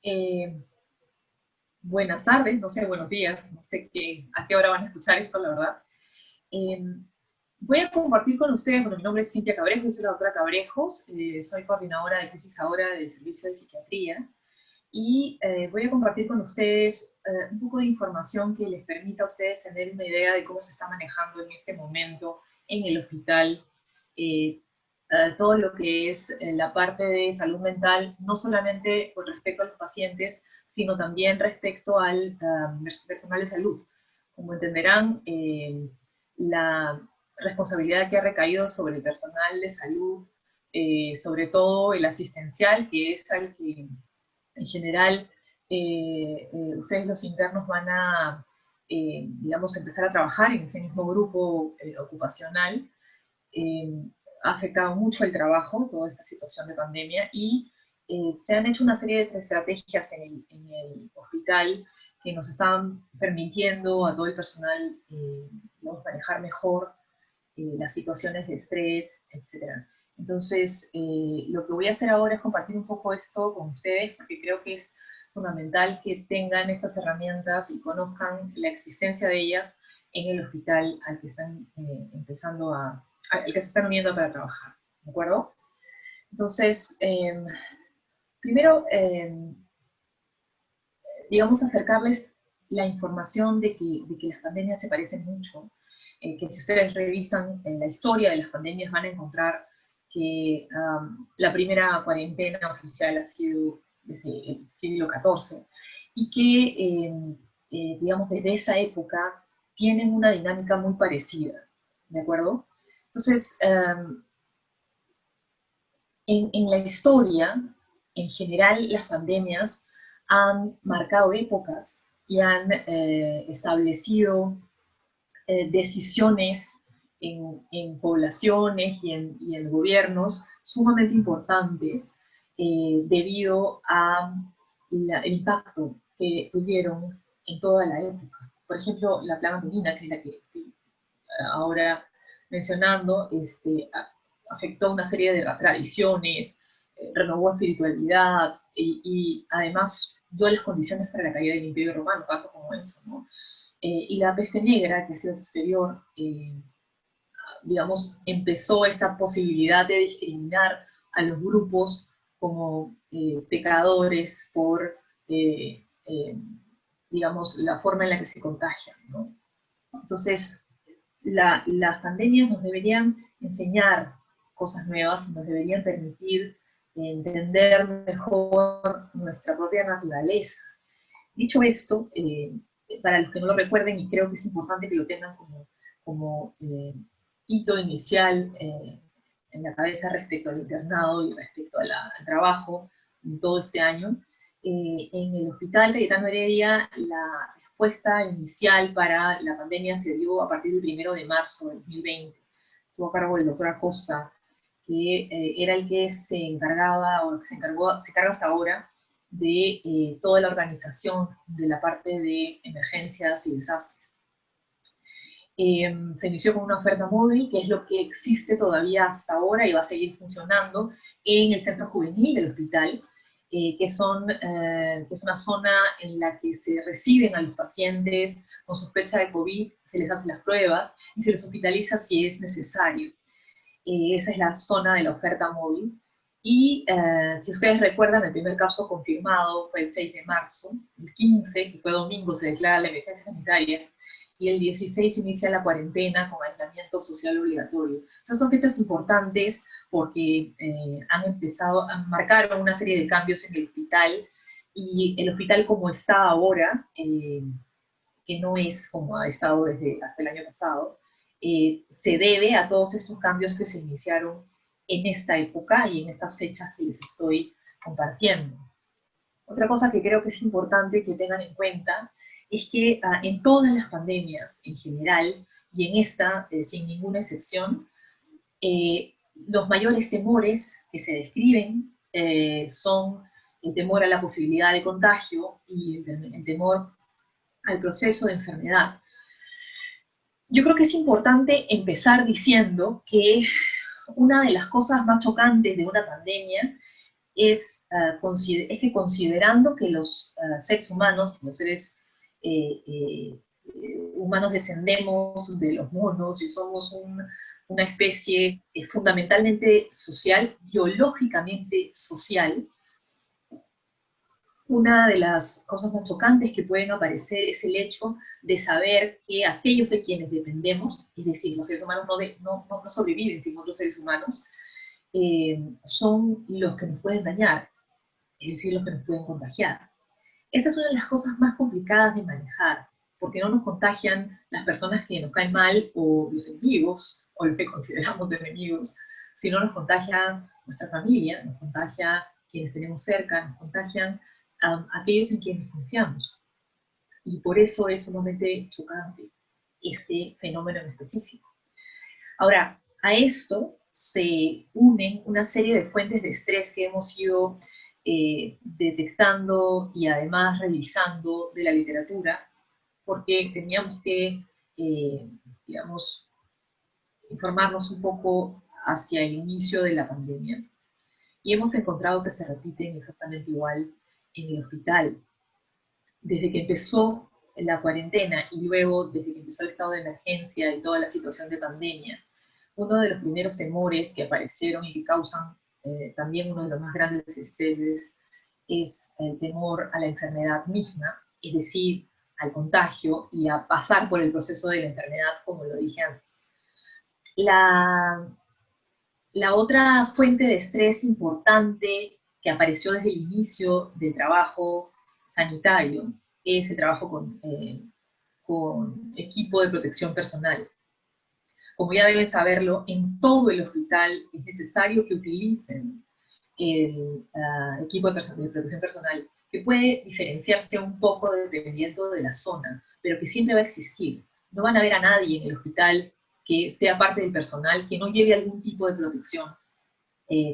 Eh, Buenas tardes, no sé, buenos días, no sé a qué hora van a escuchar esto, la verdad. Eh, Voy a compartir con ustedes, bueno, mi nombre es Cintia Cabrejos, yo soy la doctora Cabrejos, soy coordinadora de crisis ahora del Servicio de Psiquiatría, y voy a compartir con ustedes un poco de información que les permita a ustedes tener una idea de cómo se está manejando en este momento en el hospital eh, todo lo que es la parte de salud mental, no solamente con respecto a los pacientes, sino también respecto al personal de salud. Como entenderán, la responsabilidad que ha recaído sobre el personal de salud, sobre todo el asistencial, que es al que en general ustedes los internos van a, digamos, empezar a trabajar en ese mismo grupo ocupacional. eh, Ha afectado mucho el trabajo, toda esta situación de pandemia, y se han hecho una serie de estrategias en el hospital que nos están permitiendo a todo el personal manejar mejor las situaciones de estrés, etc. Entonces, lo que voy a hacer ahora es compartir un poco esto con ustedes, porque creo que es fundamental que tengan estas herramientas y conozcan la existencia de ellas en el hospital al que están al que se están uniendo para trabajar, ¿de acuerdo? Entonces, primero, digamos, acercarles la información de que las pandemias se parecen mucho, que si ustedes revisan en la historia de las pandemias van a encontrar que la primera cuarentena oficial ha sido desde el siglo XIV y que, digamos, desde esa época tienen una dinámica muy parecida, ¿de acuerdo? Entonces, en la historia, en general, las pandemias han marcado épocas y han establecido decisiones en poblaciones y en gobiernos sumamente importantes debido a el impacto que tuvieron en toda la época. Por ejemplo, la plaga antonina, que es la que estoy ahora mencionando, afectó una serie de tradiciones, renovó espiritualidad y además dio las condiciones para la caída del Imperio Romano, tanto como eso, ¿no? Y la peste negra, que ha sido posterior, digamos, empezó esta posibilidad de discriminar a los grupos como pecadores por, digamos, la forma en la que se contagian, ¿no? Entonces, las pandemias nos deberían enseñar cosas nuevas y nos deberían permitir entender mejor nuestra propia naturaleza. Dicho esto, para los que no lo recuerden, y creo que es importante que lo tengan como hito inicial en la cabeza respecto al internado y respecto al trabajo en todo este año, en el Hospital Cayetano Heredia la respuesta inicial para la pandemia se dio a partir del 1 de marzo de 2020. Estuvo a cargo del doctor Acosta, que era el que se encargaba, o se encarga hasta ahora, de toda la organización de la parte de emergencias y desastres. Se inició con una oferta móvil, que es lo que existe todavía hasta ahora y va a seguir funcionando en el centro juvenil del hospital, que es una zona en la que se reciben a los pacientes con sospecha de COVID, se les hace las pruebas y se les hospitaliza si es necesario. Esa es la zona de la oferta móvil. Y si ustedes recuerdan, el primer caso confirmado fue el 6 de marzo, el 15, que fue domingo, se declara la emergencia sanitaria, y el 16 inicia la cuarentena con aislamiento social obligatorio. Esas son fechas importantes porque marcaron una serie de cambios en el hospital, y el hospital como está ahora, que no es como ha estado hasta el año pasado, se debe a todos estos cambios que se iniciaron en esta época y en estas fechas que les estoy compartiendo. Otra cosa que creo que es importante que tengan en cuenta es que en todas las pandemias en general, y en esta sin ninguna excepción, los mayores temores que se describen son el temor a la posibilidad de contagio y el temor al proceso de enfermedad. Yo creo que es importante empezar diciendo que una de las cosas más chocantes de una pandemia es que considerando que los seres humanos, los seres humanos descendemos de los monos y somos una especie fundamentalmente social, biológicamente social, una de las cosas más chocantes que pueden aparecer es el hecho de saber que aquellos de quienes dependemos, es decir, los seres humanos no sobreviven sin otros seres humanos, son los que nos pueden dañar, es decir, los que nos pueden contagiar. Esta es una de las cosas más complicadas de manejar, porque no nos contagian las personas que nos caen mal o los enemigos, o los que consideramos enemigos, sino nos contagia nuestra familia, nos contagia quienes tenemos cerca, nos contagian aquellos en quienes confiamos. Y por eso es sumamente chocante este fenómeno en específico. Ahora, a esto se unen una serie de fuentes de estrés que hemos ido detectando y además revisando de la literatura, porque teníamos que, digamos, informarnos un poco hacia el inicio de la pandemia. Y hemos encontrado que se repiten exactamente igual en el hospital. Desde que empezó la cuarentena y luego desde que empezó el estado de emergencia y toda la situación de pandemia, uno de los primeros temores que aparecieron y que causan también uno de los más grandes estreses es el temor a la enfermedad misma, es decir, al contagio y a pasar por el proceso de la enfermedad, como lo dije antes. La otra fuente de estrés importante que apareció desde el inicio del trabajo sanitario es el trabajo con equipo de protección personal. Como ya deben saberlo, en todo el hospital es necesario que utilicen el equipo de protección personal, que puede diferenciarse un poco dependiendo de la zona, pero que siempre va a existir. No van a ver a nadie en el hospital que sea parte del personal que no lleve algún tipo de protección,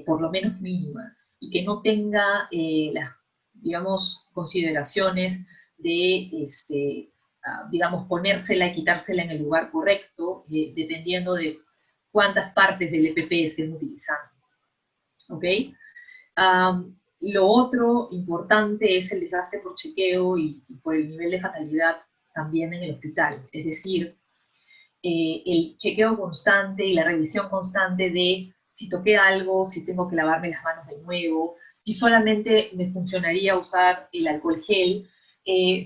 por lo menos mínima, y que no tenga las, digamos, consideraciones de, digamos, ponérsela y quitársela en el lugar correcto, dependiendo de cuántas partes del EPP estén utilizando. ¿Ok? Lo otro importante es el desgaste por chequeo y por el nivel de fatalidad también en el hospital. Es decir, el chequeo constante y la revisión constante de si toqué algo, si tengo que lavarme las manos de nuevo, si solamente me funcionaría usar el alcohol gel,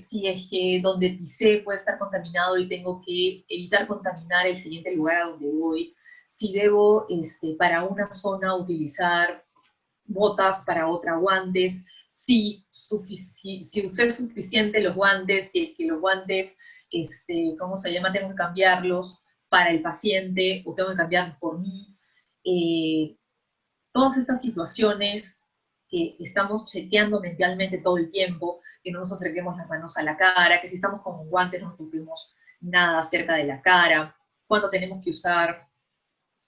si es que donde pisé puede estar contaminado y tengo que evitar contaminar el siguiente lugar a donde voy, si debo para una zona utilizar botas, para otra guantes, si usé suficiente los guantes, si es que los guantes, ¿cómo se llama? Tengo que cambiarlos para el paciente o tengo que cambiarlos por mí. Todas estas situaciones que estamos chequeando mentalmente todo el tiempo, que no nos acerquemos las manos a la cara, que si estamos con guantes no toquemos nada cerca de la cara, cuando tenemos que usar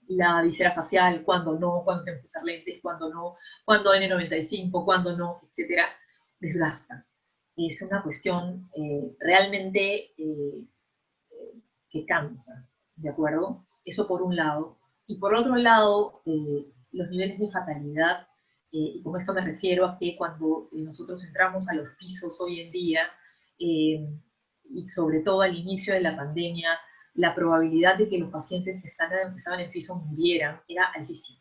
la visera facial, cuando no, cuando tenemos que usar lentes, cuando no, cuando N95, cuando no, etcétera, desgasta. Es una cuestión realmente que cansa, ¿de acuerdo? Eso por un lado. Y por otro lado, los niveles de fatalidad, y con esto me refiero a que cuando nosotros entramos a los pisos hoy en día, y sobre todo al inicio de la pandemia, la probabilidad de que los pacientes que estaban en piso murieran era altísima.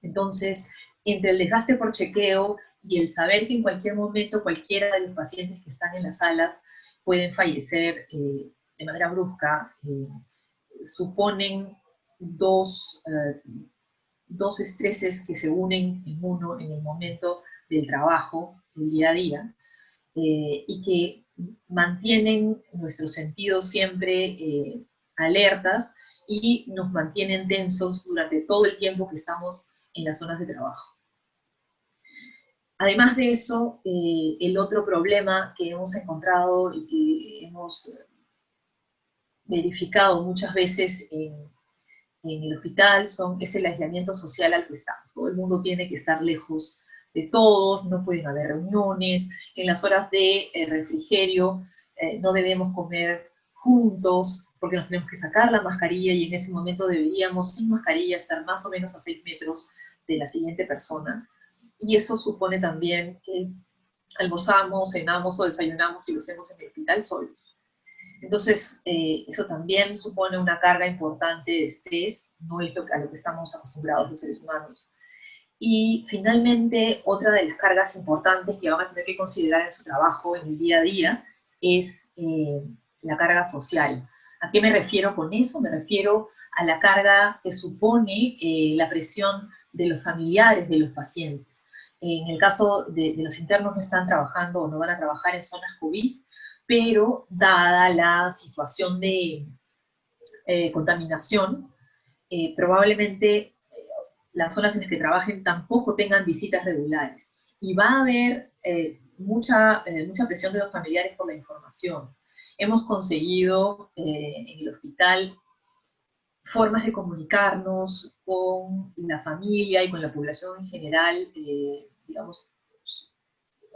Entonces, entre el desgaste por chequeo y el saber que en cualquier momento cualquiera de los pacientes que están en las salas pueden fallecer de manera brusca, suponen dos estreses que se unen en uno en el momento del trabajo, del día a día, y que mantienen nuestros sentidos siempre alertas y nos mantienen tensos durante todo el tiempo que estamos en las zonas de trabajo. Además de eso, el otro problema que hemos encontrado y que hemos verificado muchas veces en el hospital es el aislamiento social al que estamos. Todo el mundo tiene que estar lejos de todos, no pueden haber reuniones, en las horas de refrigerio no debemos comer juntos porque nos tenemos que sacar la mascarilla y en ese momento deberíamos sin mascarilla estar más o menos a 6 metros de la siguiente persona. y eso supone también que almorzamos, cenamos o desayunamos y lo hacemos en el hospital solos. Entonces, eso también supone una carga importante de estrés, no es a lo que estamos acostumbrados los seres humanos. Y finalmente, otra de las cargas importantes que van a tener que considerar en su trabajo, en el día a día, es la carga social. ¿A qué me refiero con eso? Me refiero a la carga que supone la presión de los familiares de los pacientes. En el caso de los internos no están trabajando o no van a trabajar en zonas COVID, pero dada la situación de contaminación, probablemente las zonas en las que trabajen tampoco tengan visitas regulares. Y va a haber mucha presión de los familiares por la información. Hemos conseguido en el hospital formas de comunicarnos con la familia y con la población en general, digamos,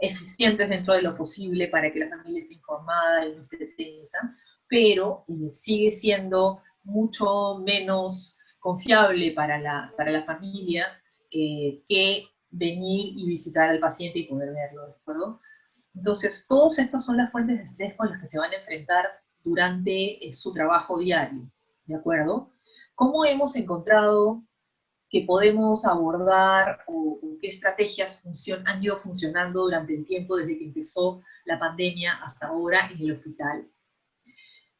eficientes dentro de lo posible para que la familia esté informada y no se tensa, pero sigue siendo mucho menos confiable para la familia que venir y visitar al paciente y poder verlo, ¿de acuerdo? Entonces, todas estas son las fuentes de estrés con las que se van a enfrentar durante su trabajo diario, ¿de acuerdo? ¿Cómo hemos encontrado que podemos abordar o qué estrategias han ido funcionando durante el tiempo desde que empezó la pandemia hasta ahora en el hospital?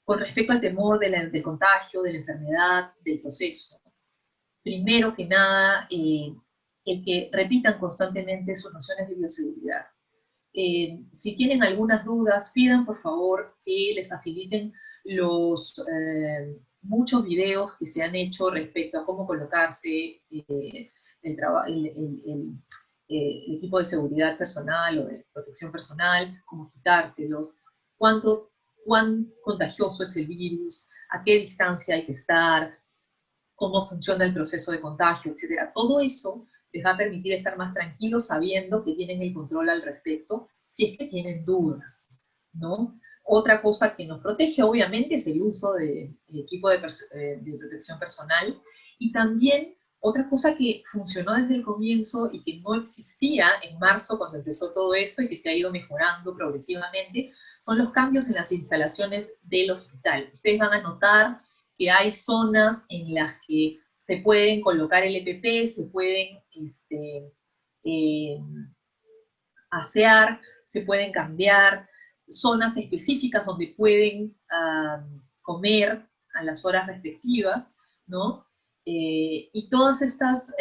Con respecto al temor del contagio, de la enfermedad, del proceso, primero que nada, el que repitan constantemente sus nociones de bioseguridad. Si tienen algunas dudas, pidan por favor que les faciliten los muchos videos que se han hecho respecto a cómo colocarse el equipo de seguridad personal o de protección personal, cómo quitárselos, cuán contagioso es el virus, a qué distancia hay que estar, cómo funciona el proceso de contagio, etc. Todo eso les va a permitir estar más tranquilos sabiendo que tienen el control al respecto, si es que tienen dudas, ¿no? Otra cosa que nos protege, obviamente, es el uso del equipo de protección personal, y también otra cosa que funcionó desde el comienzo y que no existía en marzo cuando empezó todo esto y que se ha ido mejorando progresivamente, son los cambios en las instalaciones del hospital. Ustedes van a notar que hay zonas en las que se pueden colocar el EPP, se pueden asear, se pueden cambiar, zonas específicas donde pueden comer a las horas respectivas, ¿no? Y todas estas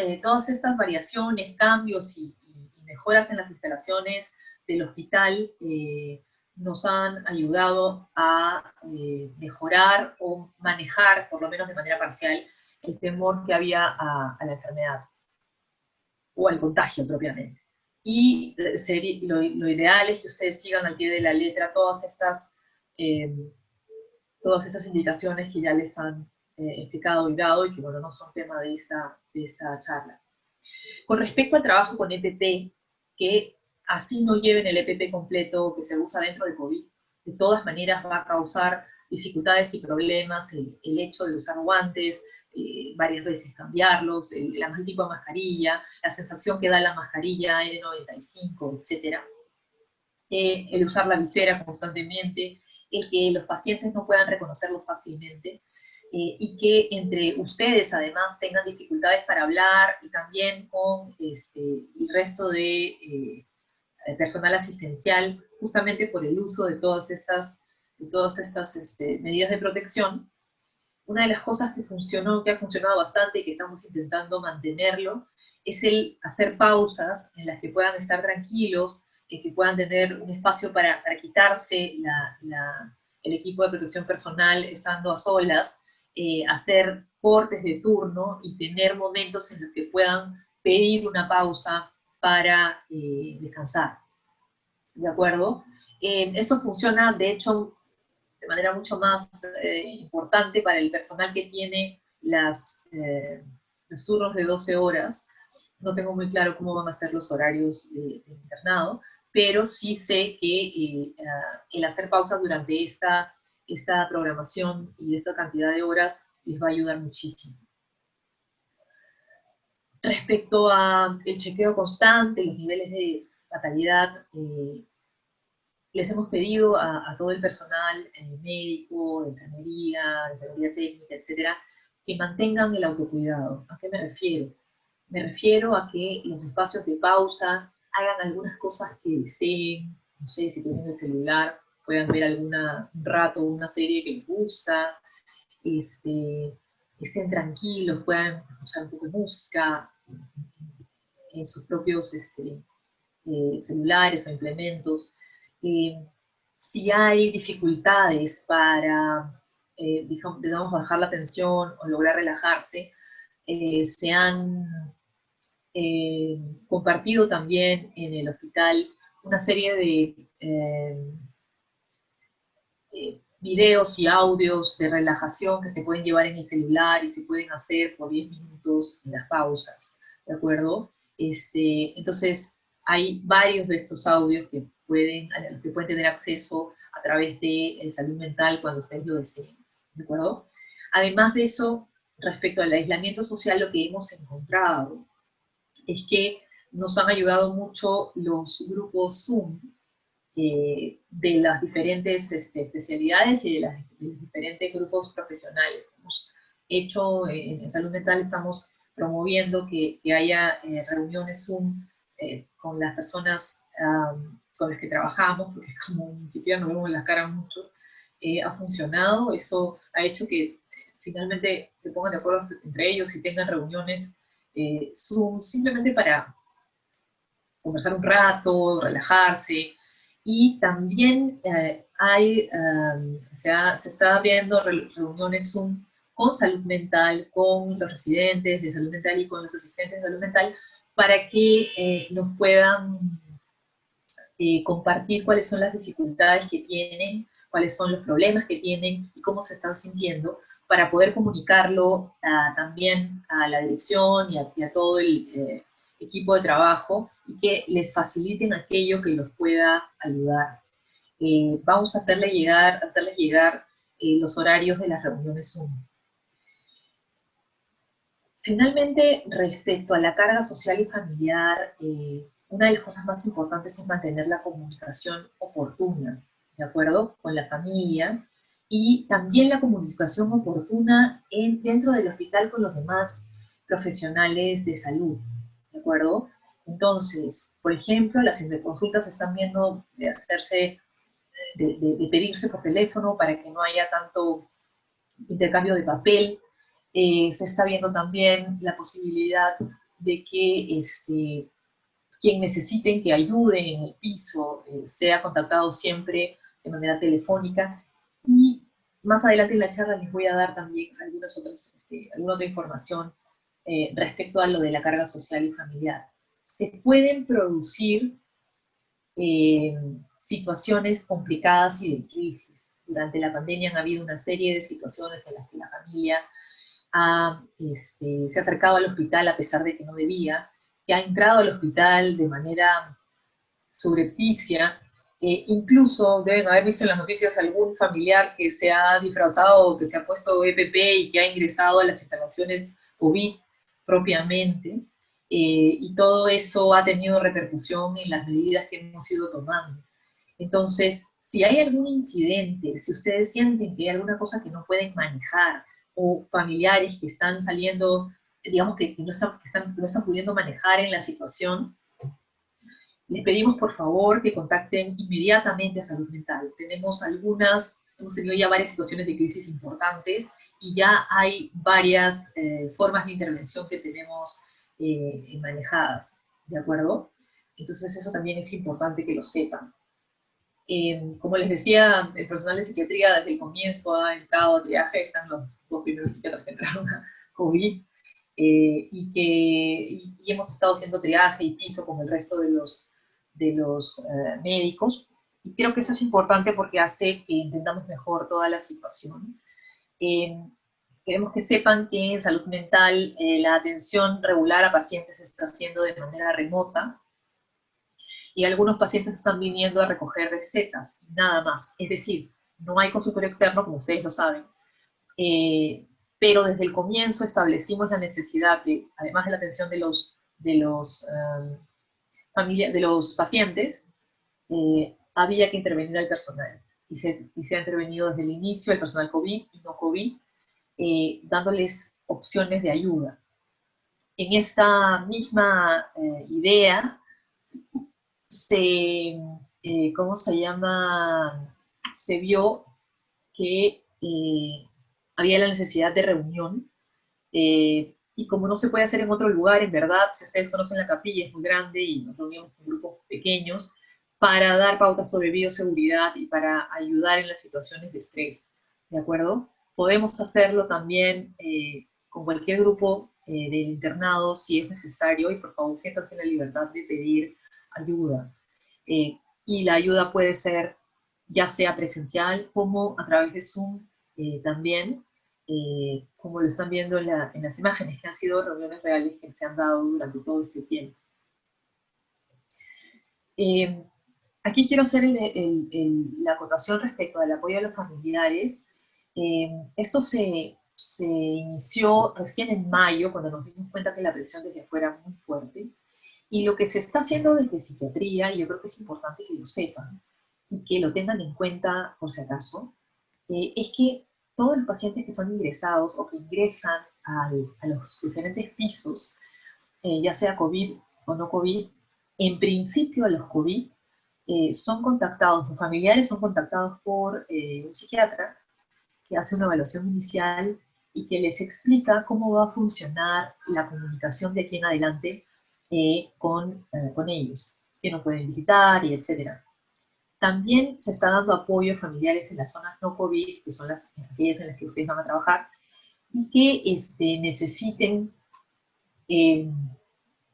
variaciones, cambios y mejoras en las instalaciones del hospital nos han ayudado a mejorar o manejar, por lo menos de manera parcial, el temor que había a la enfermedad o al contagio propiamente. Y lo ideal es que ustedes sigan al pie de la letra todas estas indicaciones que ya les han explicado y dado, y que, bueno, no son tema de esta charla. Con respecto al trabajo con EPP, que así no lleven el EPP completo que se usa dentro de COVID, de todas maneras va a causar dificultades y problemas el hecho de usar guantes, varias veces cambiarlos, la tipo de mascarilla, la sensación que da la mascarilla N95, etc. El usar la visera constantemente, el que los pacientes no puedan reconocerlos fácilmente, y que entre ustedes además tengan dificultades para hablar, y también con el resto de personal asistencial, justamente por el uso de todas estas medidas de protección. Una de las cosas que ha funcionado bastante y que estamos intentando mantenerlo, es el hacer pausas en las que puedan estar tranquilos, que puedan tener un espacio para quitarse el equipo de protección personal estando a solas, hacer cortes de turno y tener momentos en los que puedan pedir una pausa para descansar. ¿De acuerdo? Esto funciona, de hecho, de manera mucho más importante para el personal que tiene los turnos de 12 horas. No tengo muy claro cómo van a ser los horarios de internado, pero sí sé que el hacer pausas durante esta programación y esta cantidad de horas les va a ayudar muchísimo. Respecto a el chequeo constante, los niveles de fatalidad, les hemos pedido a todo el personal médico, de enfermería técnica, etcétera, que mantengan el autocuidado. ¿A qué me refiero? Me refiero a que los espacios de pausa hagan algunas cosas que deseen, no sé, si tienen el celular, puedan ver un rato una serie que les gusta, estén tranquilos, puedan escuchar un poco de música en sus propios celulares o implementos. Si hay dificultades para, digamos, bajar la tensión o lograr relajarse, se han compartido también en el hospital una serie de videos y audios de relajación que se pueden llevar en el celular y se pueden hacer por 10 minutos en las pausas, ¿de acuerdo? Entonces, hay varios de estos audios a los que pueden tener acceso a través de salud mental cuando ustedes lo deseen, ¿de acuerdo? Además de eso, respecto al aislamiento social, lo que hemos encontrado es que nos han ayudado mucho los grupos Zoom de las diferentes especialidades y de los diferentes grupos profesionales. Hemos hecho, en salud mental estamos promoviendo que haya reuniones Zoom con las personas con las que trabajamos, porque como ni siquiera nos vemos las caras mucho, ha funcionado. Eso ha hecho que finalmente se pongan de acuerdo entre ellos y tengan reuniones Zoom simplemente para conversar un rato, relajarse. Y también se está viendo reuniones Zoom con salud mental, con los residentes de salud mental y con los asistentes de salud mental, para que nos puedan compartir cuáles son las dificultades que tienen, cuáles son los problemas que tienen y cómo se están sintiendo, para poder comunicarlo también a la dirección y a todo el equipo de trabajo, y que les faciliten aquello que los pueda ayudar. Vamos a hacerles llegar los horarios de las reuniones Zoom. Finalmente, respecto a la carga social y familiar, una de las cosas más importantes es mantener la comunicación oportuna, ¿de acuerdo? Con la familia, y también la comunicación oportuna dentro del hospital con los demás profesionales de salud, ¿de acuerdo? Entonces, por ejemplo, las interconsultas están viendo de hacerse, de pedirse por teléfono para que no haya tanto intercambio de papel. Se está viendo también la posibilidad de que quien necesiten que ayuden en el piso sea contactado siempre de manera telefónica. Y más adelante en la charla les voy a dar también alguna otra información respecto a lo de la carga social y familiar. Se pueden producir situaciones complicadas y de crisis. Durante la pandemia han habido una serie de situaciones en las que la familia se ha acercado al hospital a pesar de que no debía, que ha entrado al hospital de manera subrepticia. Incluso deben haber visto en las noticias algún familiar que se ha disfrazado o que se ha puesto EPP y que ha ingresado a las instalaciones COVID propiamente. Y todo eso ha tenido repercusión en las medidas que hemos ido tomando. Entonces, si hay algún incidente, si ustedes sienten que hay alguna cosa que no pueden manejar, o familiares que están saliendo, digamos que no están pudiendo manejar en la situación, les pedimos por favor que contacten inmediatamente a salud mental. Hemos tenido ya varias situaciones de crisis importantes y ya hay varias formas de intervención que tenemos manejadas, ¿de acuerdo? Entonces eso también es importante que lo sepan. Como les decía, el personal de psiquiatría desde el comienzo ha entrado a triaje, están los dos primeros psiquiatras que entraron a COVID, y hemos estado haciendo triaje y piso con el resto de los médicos, y creo que eso es importante porque hace que entendamos mejor toda la situación. Queremos que sepan que en salud mental la atención regular a pacientes se está haciendo de manera remota, y algunos pacientes están viniendo a recoger recetas, nada más. Es decir, no hay consultorio externo, como ustedes lo saben, pero desde el comienzo establecimos la necesidad de, además de la atención de los pacientes, había que intervenir al personal. Y se ha intervenido desde el inicio el personal COVID y no COVID, dándoles opciones de ayuda. En esta misma idea, ¿cómo se llama? Se vio que había la necesidad de reunión, y como no se puede hacer en otro lugar, en verdad, si ustedes conocen la capilla, es muy grande y nos reunimos en grupos pequeños para dar pautas sobre bioseguridad y para ayudar en las situaciones de estrés, ¿de acuerdo? Podemos hacerlo también con cualquier grupo del internado si es necesario, y por favor siéntanse en la libertad de pedir ayuda. Y la ayuda puede ser ya sea presencial como a través de Zoom también, como lo están viendo en las imágenes, que han sido reuniones reales que se han dado durante todo este tiempo. Aquí quiero hacer la acotación respecto al apoyo a los familiares. Esto se inició recién en mayo, cuando nos dimos cuenta que la presión desde afuera era muy fuerte. Y lo que se está haciendo desde psiquiatría, y yo creo que es importante que lo sepan y que lo tengan en cuenta por si acaso, es que todos los pacientes que son ingresados o que ingresan a los diferentes pisos, ya sea COVID o no COVID, en principio a los COVID, son contactados, los familiares son contactados por un psiquiatra que hace una evaluación inicial y que les explica cómo va a funcionar la comunicación de aquí en adelante con ellos, que no pueden visitar y etcétera. También se está dando apoyo a familiares en las zonas no COVID, que son aquellas en las que ustedes van a trabajar, y que necesiten,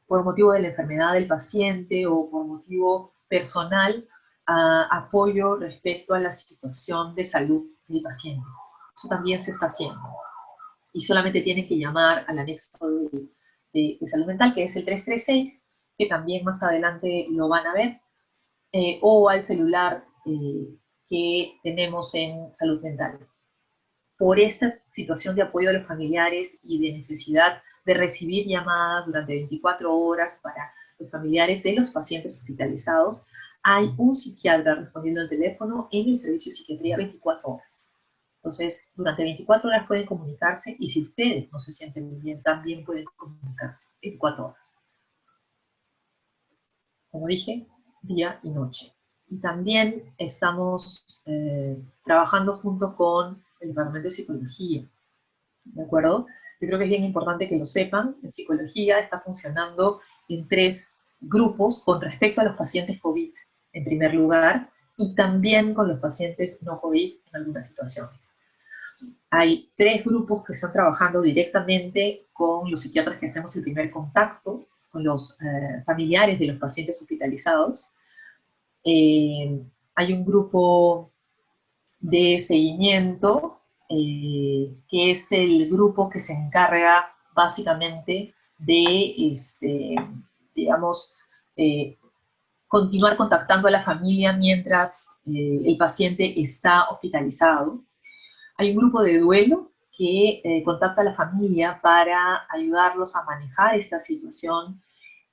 por motivo de la enfermedad del paciente o por motivo personal, apoyo respecto a la situación de salud del paciente. Eso también se está haciendo. Y solamente tienen que llamar al anexo de salud mental, que es el 336, que también más adelante lo van a ver, o al celular que tenemos en salud mental. Por esta situación de apoyo a los familiares y de necesidad de recibir llamadas durante 24 horas para los familiares de los pacientes hospitalizados, hay un psiquiatra respondiendo al teléfono en el servicio de psiquiatría 24 horas. Entonces, durante 24 horas pueden comunicarse, y si ustedes no se sienten bien, también pueden comunicarse 24 horas. Como dije, día y noche. Y también estamos trabajando junto con el Departamento de Psicología, ¿de acuerdo? Yo creo que es bien importante que lo sepan. En psicología está funcionando en 3 grupos con respecto a los pacientes COVID, en primer lugar, y también con los pacientes no COVID en algunas situaciones. Hay 3 grupos que están trabajando directamente con los psiquiatras, que hacemos el primer contacto con los familiares de los pacientes hospitalizados. Hay un grupo de seguimiento, que es el grupo que se encarga básicamente de, digamos, continuar contactando a la familia mientras el paciente está hospitalizado. Hay un grupo de duelo que contacta a la familia para ayudarlos a manejar esta situación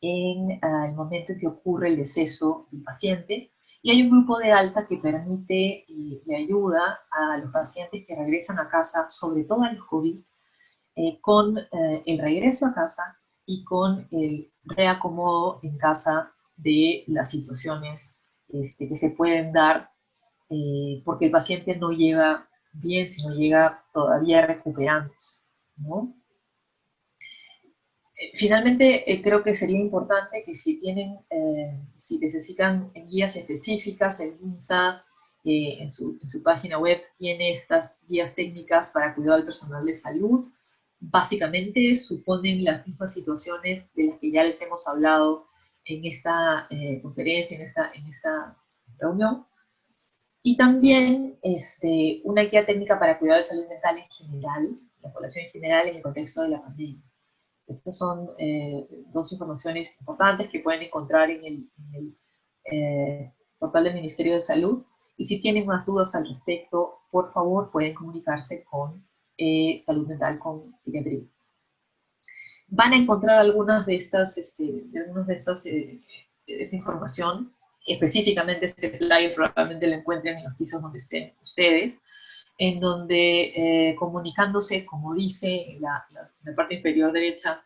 en el momento en que ocurre el deceso del paciente. Y hay un grupo de alta que permite y ayuda a los pacientes que regresan a casa, sobre todo a los COVID, con el regreso a casa y con el reacomodo en casa de las situaciones que se pueden dar, porque el paciente no llega bien, sino llega todavía recuperándose, ¿no? Finalmente, creo que sería importante que si necesitan guías específicas, el INSA en su página web tiene estas guías técnicas para cuidado del personal de salud. Básicamente suponen las mismas situaciones de las que ya les hemos hablado en esta conferencia, en esta reunión. Y también una guía técnica para cuidado de salud mental en general, la población en general en el contexto de la pandemia. Estas son 2 informaciones importantes que pueden encontrar en el portal del Ministerio de Salud. Y si tienen más dudas al respecto, por favor, pueden comunicarse con salud mental con psiquiatría. Van a encontrar algunas de estas, esta información, específicamente este flyer probablemente lo encuentren en los pisos donde estén ustedes, en donde comunicándose, como dice en la parte inferior derecha,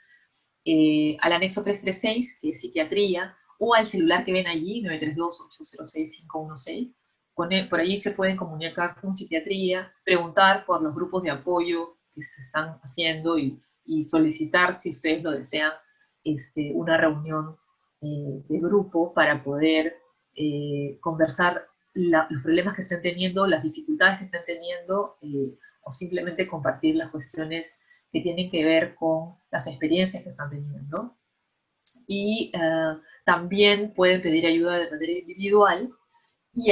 al anexo 336, que es psiquiatría, o al celular que ven allí, 932-806-516. Por allí se pueden comunicar con psiquiatría, preguntar por los grupos de apoyo que se están haciendo y solicitar, si ustedes lo desean, una reunión de grupo para poder conversar los problemas que estén teniendo, las dificultades que estén teniendo, o simplemente compartir las cuestiones que tienen que ver con las experiencias que están teniendo. Y también pueden pedir ayuda de manera individual, y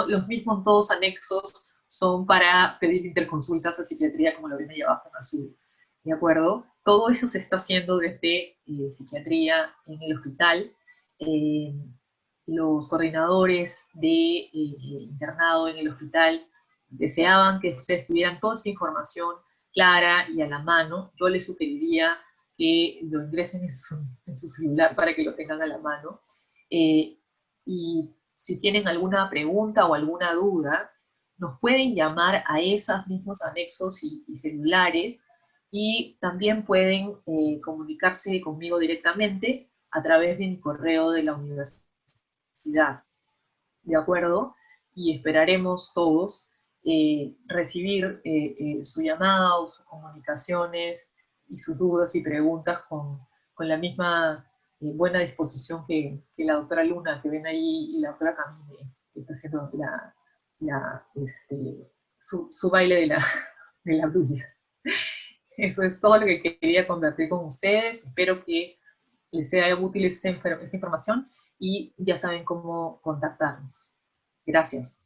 los mismos dos anexos son para pedir interconsultas a psiquiatría, como lo ven ahí abajo en azul. ¿De acuerdo? Todo eso se está haciendo desde psiquiatría en el hospital. Los coordinadores de internado en el hospital deseaban que ustedes tuvieran toda esta información clara y a la mano. Yo les sugeriría que lo ingresen en su celular para que lo tengan a la mano. Y si tienen alguna pregunta o alguna duda, nos pueden llamar a esos mismos anexos y celulares, y también pueden comunicarse conmigo directamente a través de mi correo de la universidad. ¿De acuerdo? Y esperaremos todos recibir su llamada o sus comunicaciones y sus dudas y preguntas con la misma buena disposición que la doctora Luna, que ven ahí, y la doctora Camille, que está haciendo su baile de la brulla. Eso es todo lo que quería compartir con ustedes. Espero que les sea útil esta información, y ya saben cómo contactarnos. Gracias.